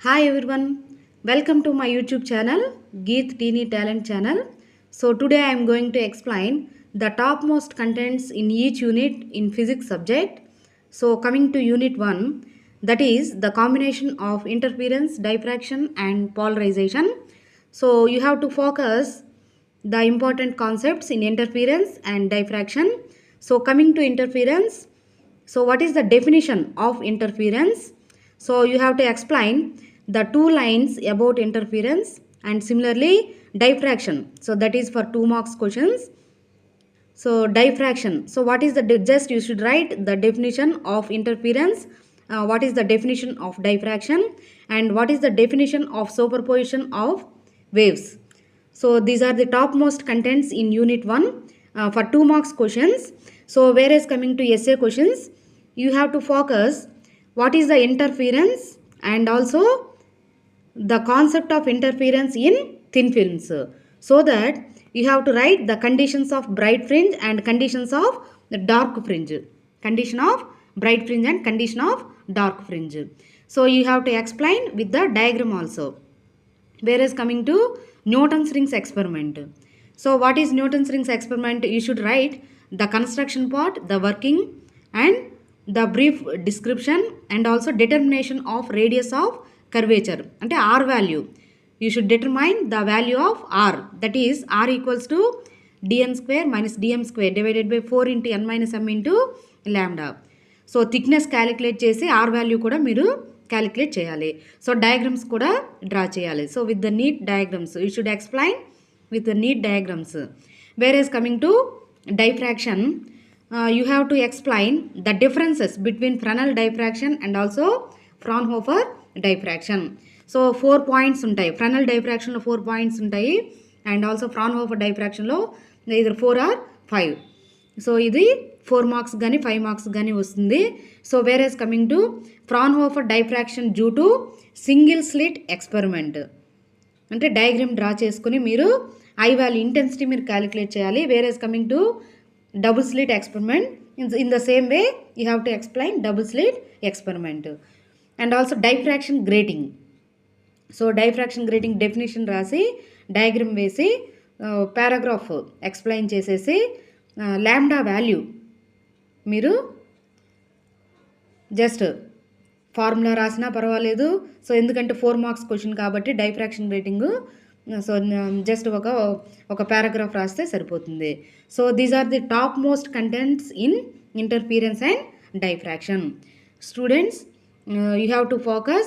Hi everyone, welcome to my YouTube channel Geet Teeny Talent channel. So today I am going to explain the topmost contents in each unit in physics subject. So coming to unit 1, that is the combination of interference, diffraction and polarization. So you have to focus the important concepts in interference and diffraction. So coming to interference, so what is the definition of interference? So you have to explain the two lines about interference and similarly diffraction. So that is for 2 marks questions. So diffraction. So what is the just you should write the definition of interference. What is the definition of diffraction and what is the definition of superposition of waves. So these are the topmost contents in unit 1 for 2 marks questions. So whereas coming to essay questions, you have to focus what is the interference and also the concept of interference in thin films, so that you have to write the conditions of bright fringe and conditions of the dark fringe, condition of bright fringe and condition of dark fringe. So you have to explain with the diagram also. Whereas coming to Newton's rings experiment, so what is Newton's rings experiment? You should write the construction part, the working and the brief description and also determination of radius of curvature అంటే r value. You should determine the value of r, that is r equals to dn square minus dm square divided by 4 into n minus m into lambda. So thickness calculate చేసి R value కూడా మీరు calculate చేయాలి. So diagrams కూడా draw చేయాలి. So with the neat diagrams you should explain with the neat diagrams. Whereas coming to diffraction, you have to explain the differences between Fresnel diffraction and also Fraunhofer diffraction. So 4 points ఉంటాయి. Fresnel diffraction లో 4 points ఉంటాయి and also Fraunhofer diffraction లో either 4 or 5. So ఇది 4 marks కానీ 5 marks కానీ వస్తుంది. So whereas coming to Fraunhofer diffraction due to single slit experiment, అంటే diagram draw చేసుకుని మీరు ఐ వాల్యూ ఇంటెన్సిటీ మీరు క్యాలిక్యులేట్ చేయాలి. Whereas coming to double slit experiment, in the same way you have to explain double slit experiment and also diffraction grating. So diffraction grating definition రాసి diagram వేసి paragraph explain చేసేసి ల్యాండా value మీరు just formula రాసినా పర్వాలేదు. So ఎందుకంటే 4 marks question కాబట్టి diffraction grating, so just ఒక పారాగ్రాఫ్ రాస్తే సరిపోతుంది. So these are the top most contents in interference and diffraction. Students, you have to focus